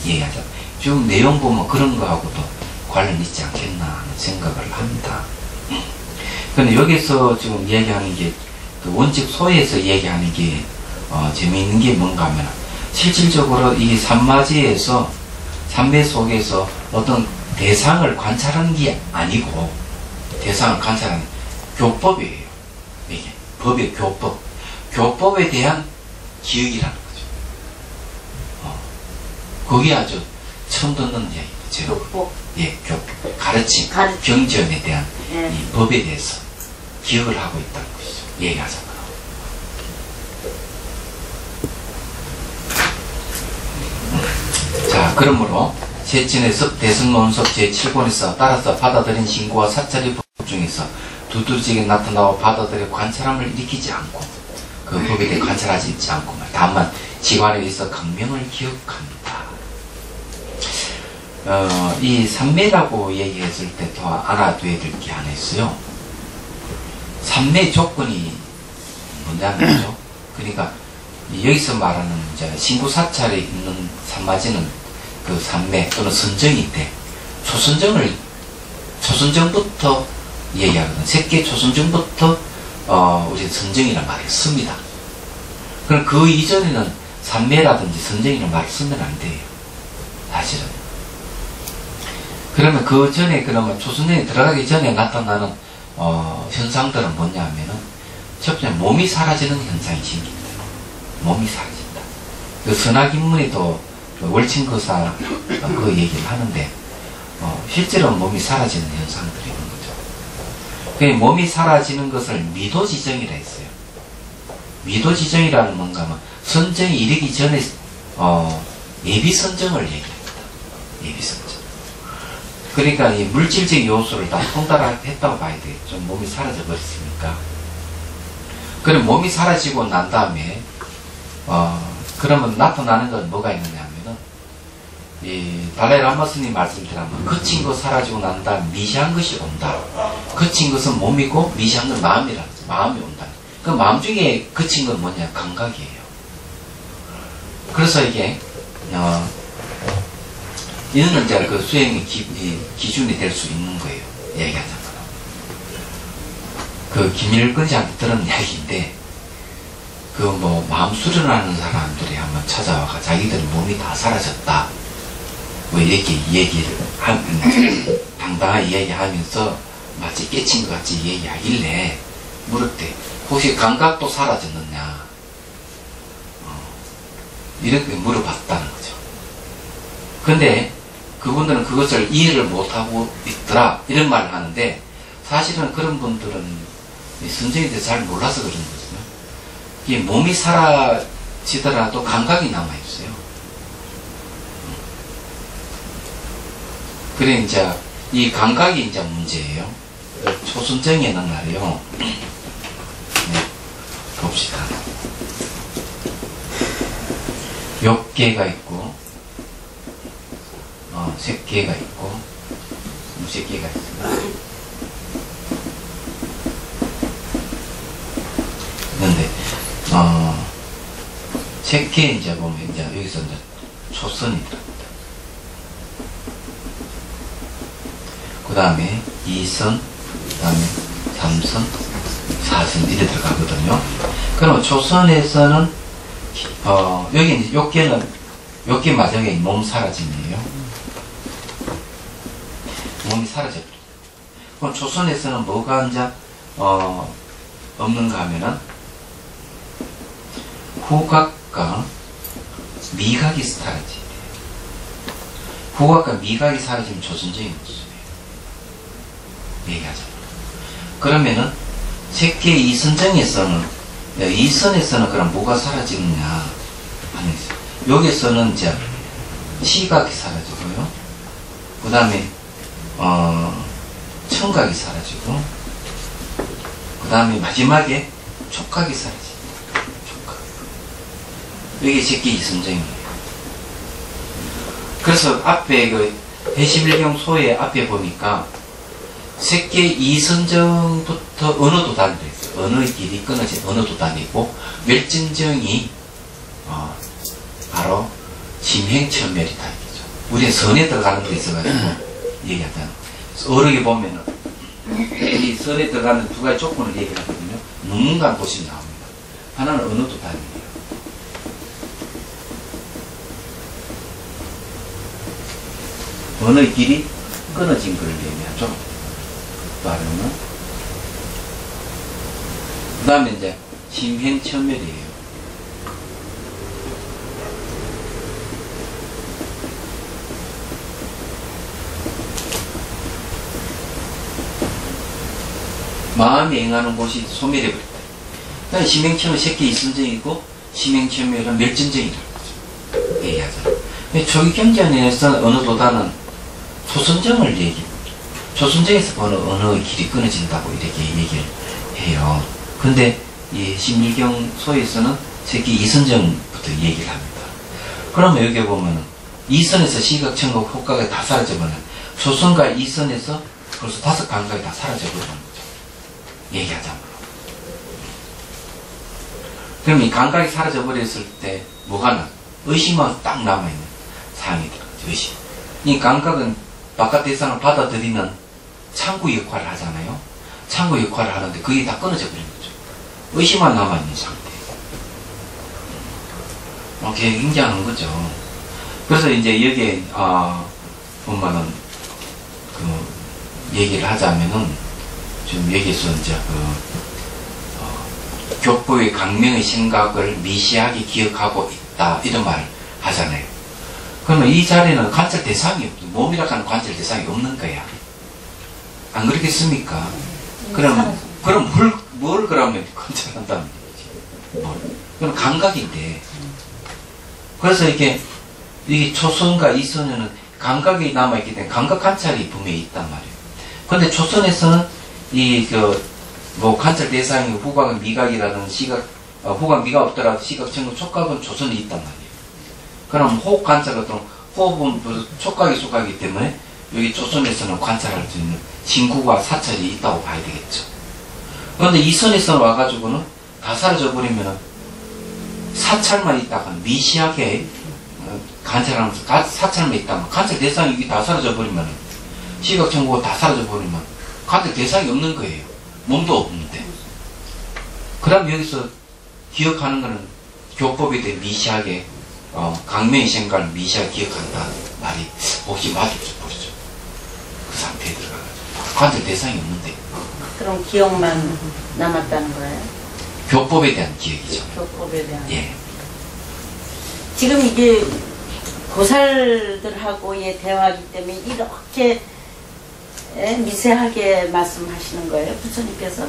얘기하자. 지금 내용 보면 그런 거하고도 관련 있지 않겠나 하는 생각을 합니다. 근데 여기서 지금 얘기하는 게, 그 원칙 소에서 얘기하는 게, 재미있는 게 뭔가 하면, 실질적으로 이 산마지에서, 산매 속에서 어떤 대상을 관찰하는 게 아니고, 대상을 관찰하는 교법이에요. 이게. 법의 교법. 교법에 대한 기억이라는 거죠. 그게 아주 처음 듣는 이야기죠. 교법. 예, 교법. 가르침. 경전에 대한 이 법에 대해서 기억을 하고 있다는 것이죠. 얘기하잖아요. 자, 그러므로 세친에서 대승론석 제7권에서 따라서 받아들인 신고와 사찰의 법 중에서 두드러지게 나타나고 받아들여 관찰함을 일으키지 않고 그 법에 대해 관찰하지 않고 다만 지관에 의해서 강명을 기억합니다. 이 삼매라고 얘기했을 때 더 알아둬야 될 게 하나 있어요. 삼매 조건이 뭐냐면요. 그러니까 여기서 말하는 이제 신구사찰에 있는 산마지는 그 삼매 또는 선정일 때 초선정부터 얘기하거든. 새끼 초선정부터 우리 선정이라는 말을 씁니다. 그럼 그 이전에는 삼매라든지 선정이라는 말을 쓰면 안 돼요. 사실은. 그러면 그 전에 그러면 초선정이 들어가기 전에 나타나는 현상들은 뭐냐 하면은 첫 번째 몸이 사라지는 현상이 생깁니다. 몸이 사라진다. 그 선악인문에도 월침거사 그 얘기를 하는데 실제로 몸이 사라지는 현상들이 있는 거죠. 그 몸이 사라지는 것을 미도지정이라 했어요. 미도지정이라는 뭔가 하면 선정이 이르기 전에 예비선정을 얘기합니다. 예비선정. 그러니까 이 물질적 요소를 다 통달했다고 봐야 돼요. 좀 몸이 사라져 버렸으니까. 그럼 몸이 사라지고 난 다음에 그러면 나타나는 건 뭐가 있느냐 하면은 이 달라이라마 스님 말씀드리면 거친 거 사라지고 난 다음 미시한 것이 온다. 거친 것은 몸이고 미시한 건 마음이 온다. 그 마음 중에 거친 건 뭐냐? 감각이에요. 그래서 이게 이거는 이제 그 수행의 기준이 될 수 있는 거예요. 얘기하자면. 그 김일근 씨한테 들은 이야기인데, 그 뭐 마음 수련하는 사람들이 한번 찾아와가 자기들 몸이 다 사라졌다. 뭐 이렇게 얘기를 당당하게 얘기하면서 마치 깨친 것 같이 얘기하길래 물었대. 혹시 감각도 사라졌느냐? 이렇게 물어봤다는 거죠. 근데 그분들은 그것을 이해를 못하고 있더라 이런 말을 하는데, 사실은 그런 분들은 선정에 대해서 잘 몰라서 그런 거거든요. 이게 몸이 사라지더라도 감각이 남아있어요. 그래 이제 이 감각이 이제 문제예요. 초선정에는 말이요. 네, 봅시다. 욕계가 있고, 색계가 있고, 무색계가 있습니다. 그런데, 색계 이제 보면, 이제 여기서 이제 초선이 들어갑니다. 그 다음에 2선, 그 다음에 3선, 4선, 이래 들어가거든요. 그러면 초선에서는, 여기 이제 욕계 마저에 몸 사라짐이에요. 몸이 사라져버려. 그럼 초선에서는 뭐가 이제, 없는가 하면은, 후각과 미각이 사라지게. 후각과 미각이 사라지면 조선적인 모습이에요. 얘기하자. 그러면은, 색계 이선정에서는, 이선에서는 그럼 뭐가 사라지느냐 하는 거죠. 여기서는 이제 시각이 사라지고요. 그 다음에, 청각이 사라지고, 그 다음에 마지막에 촉각이 사라집니다. 촉각. 이게 색계 이선정이에요. 그래서 앞에 그 대시밀경 소의 앞에 보니까 색계 이선정부터 언어도 다니고 있어요. 언어의 길이 끊어진 언어도 다니고, 멸진정이 바로 심행천멸이 다니죠. 우리는 선에 들어가는 데 있어가지고 얘기하잖아. 어록에 보면은 이 선에 들어가는 두 가지 조건을 얘기하거든요. 누군가 보시면 나옵니다. 하나는 언어도 다니고요. 언어의 길이 끊어진 걸 얘기하죠. 말하면. 그 다음에 이제 심행천멸이에요. 마음이 행하는 곳이 소멸해버렸다. 그다음에 심행천멸 새끼 이선정이고, 심행천멸은 멸진정이라는 거죠. 얘기하잖아요. 초기 경전에서 어느 도단은 초선정을 얘기합니다. 초선정에서 보는 언어의 길이 끊어진다고 이렇게 얘기를 해요. 근데 이 심일경 소에서는 새끼 이선정부터 얘기를 합니다. 그러면 여기 보면은 이선에서 시각, 청각, 후각이 다 사라져버리는, 초선과 이선에서 벌써 5 감각이 다 사라져버리는 거죠. 얘기하자면. 그럼 이 감각이 사라져버렸을 때 뭐가 나? 의심만 딱 남아있는 상황이 들어가죠. 의심. 이 감각은 바깥 대상을 받아들이는 창구 역할을 하잖아요. 창구 역할을 하는데 그게 다 끊어져 버린 거죠. 의심만 남아있는 상태. 굉장한 거죠. 그래서 이제 여기에 보면은 그 얘기를 하자면은 지금 여기서 이제 교포의 강명의 생각을 미시하게 기억하고 있다 이런 말을 하잖아요. 그러면 이 자리는 관찰 대상이 없죠. 몸이라 하는 관찰 대상이 없는 거야. 안 그렇겠습니까? 그럼 뭘 그러면 관찰한다는 거지? 그럼 감각인데. 그래서 이게 초선과 이선에는 감각이 남아있기 때문에 감각 관찰이 분명히 있단 말이에요. 근데 조선에서는 뭐 관찰 대상이 후각 미각이라는 시각, 후각 미각 없더라도 시각, 청각, 촉각은 조선에 있단 말이에요. 그럼 호흡 관찰 같은 호흡은 촉각이 속하기 때문에 여기 조선에서는 관찰할 수 있는 진구가 사찰이 있다고 봐야 되겠죠. 그런데 이선에서는 와가지고는 다 사라져 버리면은 사찰만 있다가 미시하게 관찰하면서 사찰만 있다가 관찰 대상이 여기 다 사라져 버리면 시각 청구가 다 사라져 버리면 관찰 대상이 없는 거예요. 몸도 없는데. 그 다음 여기서 기억하는 거는 교법에 대해 미시하게 강명의 생각을 미시하게 기억한다 말이 혹시 맞을지 모르죠. 그 상태에 들어가가지고 관찰 대상이 없는데. 그럼 기억만 남았다는 거예요? 교법에 대한 기억이죠. 교법에 대한. 예. 지금 이게 보살들하고의 대화이기 때문에 이렇게 미세하게 말씀하시는 거예요, 부처님께서?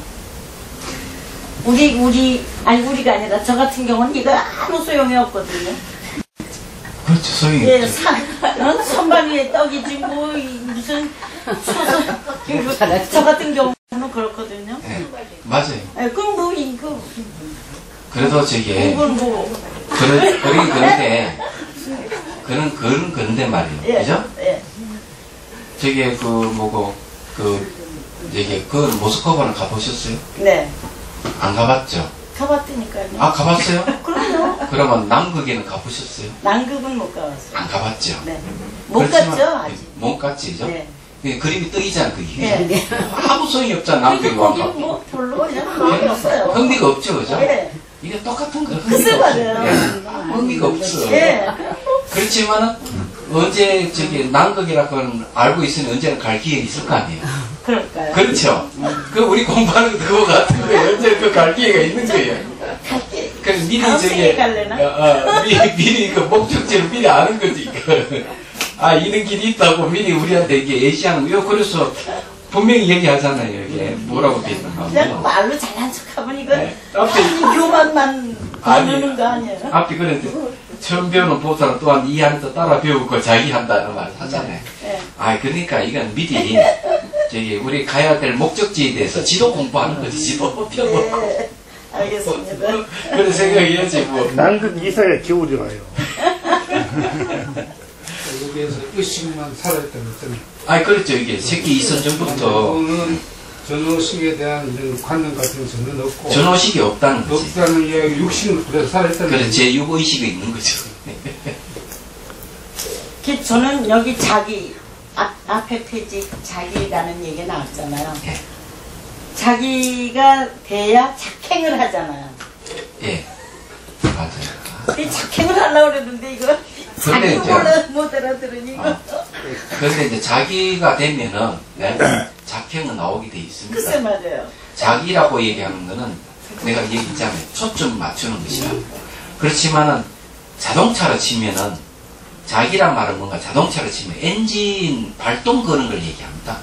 우리가 아니라 저 같은 경우는 이거 아무 소용이 없거든요. 그렇죠, 소용이 예, 없죠. 선반 위에 떡이지 뭐 무슨 저 같은 경우는 그렇거든요. 예, 맞아요. 예, 그럼 뭐 이거 그래도 저게 이건 뭐 그런데 말이에요. 예, 그죠? 예. 저게 모스크바는 가보셨어요? 네. 안 가봤죠? 가봤다니까요. 아, 가봤어요? 그럼요. 그러면 남극에는 가보셨어요? 남극은 못 가봤어요. 안 가봤죠? 네. 못 그렇지만, 갔죠, 아직. 못 갔지, 그죠? 네. 그림이 떠있잖아, 그게. 네, 네. 아무 소용이 없잖아, 남극에 거기 와서. 뭐 별로 그냥 마음이 없어요. 흥미가 없죠, 그죠? 예. 이게 똑같은 거야. 글쎄 말이에요. 흥미가 없어. 예. 그렇지만은, 언제 남극이라고 알고 있으니 언제나 갈 기회가 있을 거 아니에요. 그럴까요? 그렇죠. 그 우리 공부하는 그거 같은 거예요. 언제 그 갈 기회가 있는 거예요. 갈게. 그래서 미리 다음 생에 갈래나? 미리 그 목적지를 미리 아는 거지. 이런 길이 있다고 미리 우리한테 이게 예시하는 거예요. 그래서 분명히 얘기하잖아요. 이게 뭐라고 돼 있는 그냥 거. 말로 잘난 척하면 이거 네. 아니 교만만 보는 거 아니에요? 앞에 그랬는데 처음 배우는 보살은 또한 이 안에서 따라 배우고 자기 한다는 말 하잖아요. 네. 그러니까 이건 미리 우리 가야 될 목적지에 대해서 지도 공부하는 거지. 지도 펴고. 네. 알겠습니다. 그런 생각이야지 뭐. 남극 이사야 겨울이 와요. 여기에서 의식만 살아있다는 거잖아요. 그렇죠. 이게 새끼 이선 전부터 오늘 전호식에 대한 이런 관념 같은 거 전혀 없고 전호식이 없다는 거지. 없다는 이야기 육신은 그대로 살아있다는 그래서 거지. 제6의식이 있는 거죠. 저는 여기 자기 앞에 페이지 자기라는 얘기 나왔잖아요. 예. 자기가 돼야 작행을 하잖아요. 예. 맞아요. 이 작행을 하려고 그랬는데 이거 근데 자기 못 알아들으니 이거. 그런데 이제 자기가 되면은 작형은 나오게 돼 있습니다. 글쎄 말이에요. 자기라고 얘기하는 거는 내가 얘기했잖아요. 초점 맞추는 것이라. 그렇지만은 자동차로 치면은 자기란 말은 뭔가 자동차로 치면 엔진 발동 거는 걸 얘기합니다.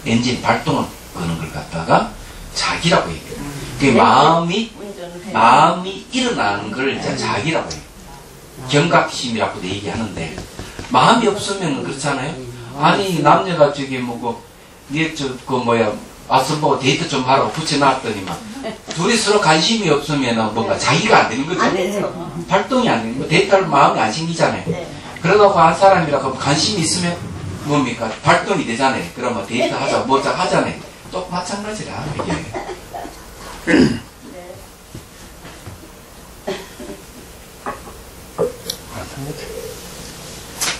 엔진 발동을 거는 걸 갖다가 자기라고 얘기해요. 그 마음이 일어나는 걸 이제 자기라고 해요. 경각심이라고도 얘기하는데 마음이 없으면 그렇잖아요. 아니 남녀가 아스보고 데이트 좀 하라고 붙여놨더니만 둘이 서로 관심이 없으면 뭔가 자기가 안 되는 거죠. 안 되죠. 발동이 안 되는 거. 데이트할 마음이 안 생기잖아요. 네. 그러다가 한 사람이라고 관심이 있으면 뭡니까? 발동이 되잖아요. 그러면 데이트 하자, 뭐자 하잖아요. 또 마찬가지라 이게.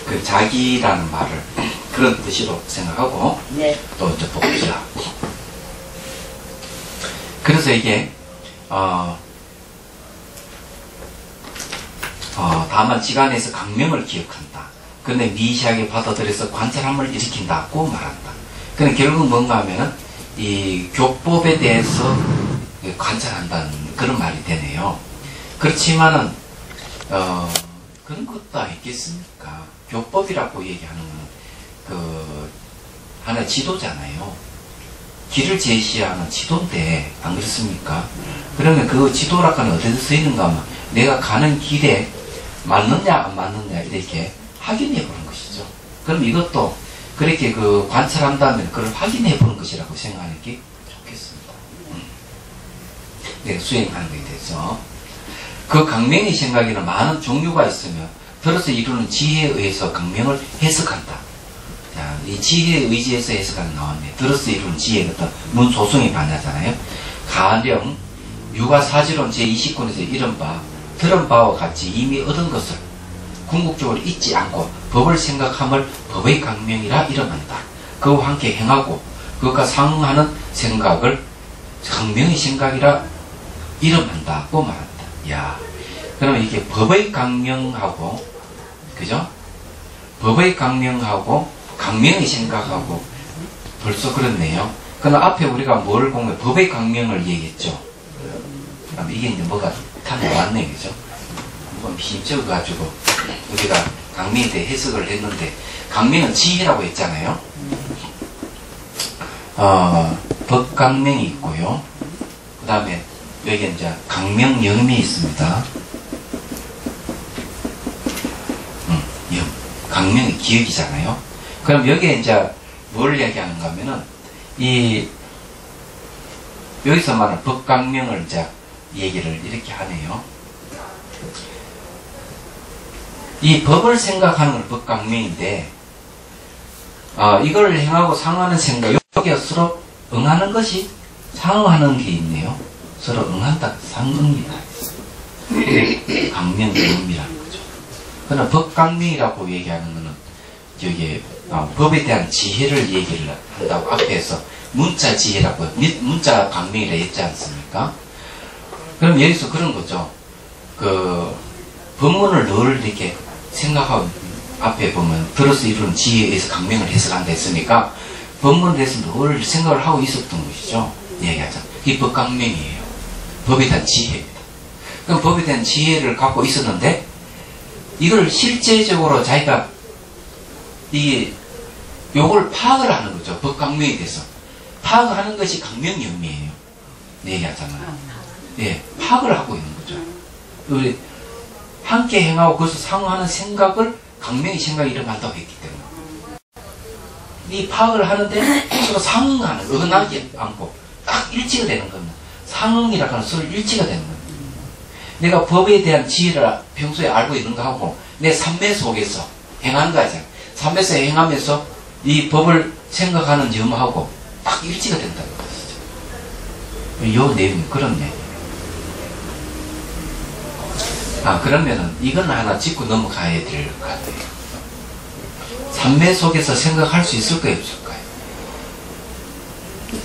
그 자기라는 말을 그런 뜻으로 생각하고 네. 또 이제 봅시다. 그래서 이게 다만 지간에서 강명을 기억한다. 근데 미시하게 받아들여서 관찰함을 일으킨다고 말한다. 근데 결국 뭔가 하면은 이 교법에 대해서 관찰한다는 그런 말이 되네요. 그렇지만은 그런 것도 있겠습니까? 교법이라고 얘기하는 건 하나의 지도잖아요. 길을 제시하는 지도인데 안 그렇습니까? 그러면 그 지도라고 하는 어디서 쓰이는가 하면 내가 가는 길에 맞느냐 안 맞느냐 이렇게 확인해 보는 것이죠. 그럼 이것도 그렇게 그 관찰한 다음에 그걸 확인해 보는 것이라고 생각하는 게 좋겠습니다. 네, 수행하는 것에 대해서. 그 강명의 생각에는 많은 종류가 있으며 들어서 이루는 지혜에 의해서 강명을 해석한다. 자, 이 지혜에 의지해서 해석하는 나왔네. 들어서 이루는 지혜가 또 문소송이 반야잖아요. 가령 유가사지론 제29권에서 이런 바 들은 바와 같이 이미 얻은 것을 궁극적으로 잊지 않고 법을 생각함을 법의 강명이라 이름한다. 그와 함께 행하고 그것과 상응하는 생각을 강명의 생각이라 이름한다고 말한다. 야, 그러면 이게 법의 강명하고, 그죠? 법의 강명하고 강명의 생각하고 벌써 그렇네요. 그럼 앞에 우리가 뭘 공부해? 법의 강명을 얘기했죠. 그럼 이게 이제 뭐가 다 나왔네, 그죠? 한번 힘줘가지고 우리가 강명에 대해 해석을 했는데, 강명은 지혜라고 했잖아요. 법강명이 있고요. 그 다음에 여기 이제 강명영이 있습니다. 강명이 기억이잖아요. 그럼 여기에 이제 뭘 얘기하는가 하면은, 여기서 말하는 법강명을 이제 얘기를 이렇게 하네요. 이 법을 생각하는 건 법강명인데, 이걸 행하고 상응하는 생각, 여기에 서로 응하는 것이 상응하는 게 있네요. 서로 응한다, 상응이다. 강명, 응이라는 거죠. 그러나 법강명이라고 얘기하는 거는, 여기, 법에 대한 지혜를 얘기를 한다고 앞에서 문자 지혜라고, 문자 강명이라 했지 않습니까? 그럼 여기서 그런 거죠. 법문을 늘 이렇게 생각하고, 앞에 보면, 들어서 이루는 지혜에 의해서 강명을 해석한다 했으니까, 법문에 대해서 늘 생각을 하고 있었던 것이죠. 얘기하자. 이게 법강명이에요. 법에 대한 지혜입니다. 그럼 법에 대한 지혜를 갖고 있었는데, 이걸 실제적으로 자기가, 요걸 파악을 하는 거죠. 법강명에 대해서. 파악하는 것이 강명영미예요. 얘기하잖아요. 예, 파악을 하고 있는 거죠. 우리 함께 행하고 그것을 상응하는 생각을 강명의 생각이 일어난다고 했기 때문에. 이 파악을 하는데 서로 상응하는, 어긋나지 않고 딱 일치가 되는 겁니다. 상응이라고 하는 서로 일치가 되는 겁니다. 내가 법에 대한 지혜를 평소에 알고 있는 거하고 내 삶의 속에서 행하는 거잖아요. 삶에서 행하면서 이 법을 생각하는 점하고 딱 일치가 된다는 것이죠. 요 내용이 그런 내용이에요. 그러면은 이건 하나 짚고 넘어가야 될 것 같아요. 삶의 속에서 생각할 수 있을까요, 없을까요?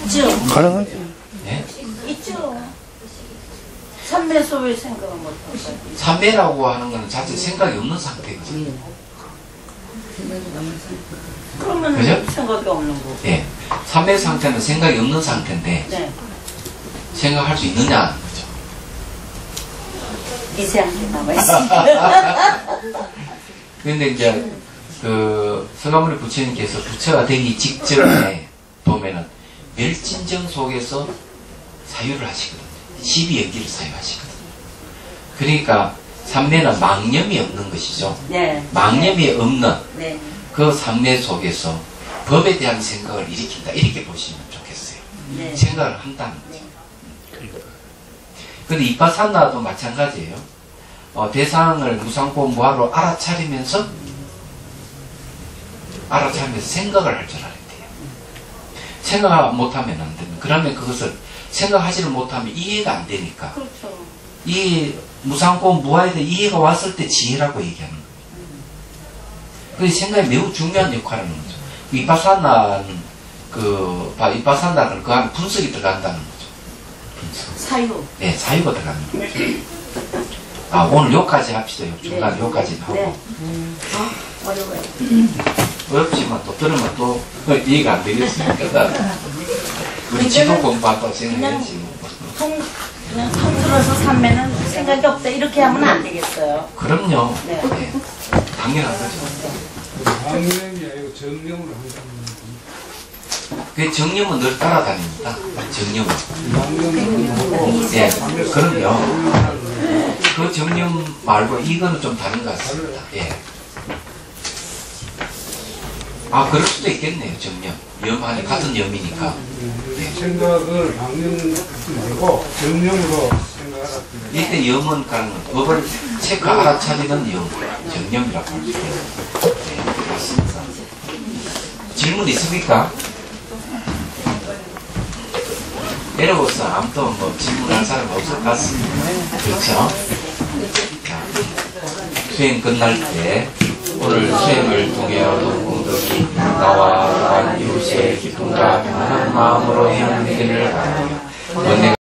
있죠. 가능하죠. 네? 있죠. 삼매 속에 생각을 못하고. 삼매라고 하는 건 자체 생각이 없는 상태거든요. 그러면 그죠? 생각이 없는 거고. 예. 삼매 상태는 생각이 없는 상태인데, 네. 생각할 수 있느냐는 거죠. 미세하게 남아있습니다. 근데 이제, 서가모니 부처님께서 부처가 되기 직전에 보면은, 멸진정 속에서 사유를 하시거든요. 12연기를 사유하시거든요. 그러니까, 삼매는 망념이 없는 것이죠. 네. 망념이 없는 네. 그 삼매 속에서 법에 대한 생각을 일으킨다. 이렇게 보시면 좋겠어요. 네. 생각을 한다는 거죠. 근데 이빠사나도 마찬가지예요. 대상을 무상고 무아로 알아차리면서 생각을 할 줄 알아야 돼요. 생각 못하면 안 됩니다. 그러면 그것을 생각하지를 못하면 이해가 안 되니까. 그렇죠. 이 무상고 무아에 대해 이해가 왔을 때 지혜라고 얘기하는 거예요. 그 생각이 매우 중요한 역할을 하는 거죠. 이빠사나는 이빠사나는 그 안에 분석이 들어간다는 거죠. 분석. 사유. 네, 사유가 들어가는 거죠. 오늘 요까지 합시다. 중간 요까지 하고. 네. 어려워요. 어렵지만 또 들으면 또 이해가 안 되겠으니까. 우리 지도 공부한다고 생각해야지. 그냥 통틀어서 삼매는 생각이 없다 이렇게 하면 안 되겠어요. 그럼요. 네. 네. 당연한 거죠. 강명이 아니고 정명으로 항상 그 정념은 늘 따라다닙니다. 정념은. 강명으로 예, 그럼요. 그 정념 말고 이거는 좀 다른 것 같습니다. 예. 아, 그럴 수도 있겠네요, 정령. 염하니 같은 염이니까. 생각을 방면 말고 정령으로 생각하라. 이때 염은 가는 법을 체크 알아차리는 염, 정령이라고 할 수 있어요. 네, 맞습니다. 질문 있습니까? 내려보서 아무도 뭐 질문할 사람 없을 것 같습니다. 그렇죠? 자, 수행 끝날 때 오늘 수행을 통해 얻은 공덕이 나와 이웃의 기쁨과 편안한 마음으로 행하기를 바라며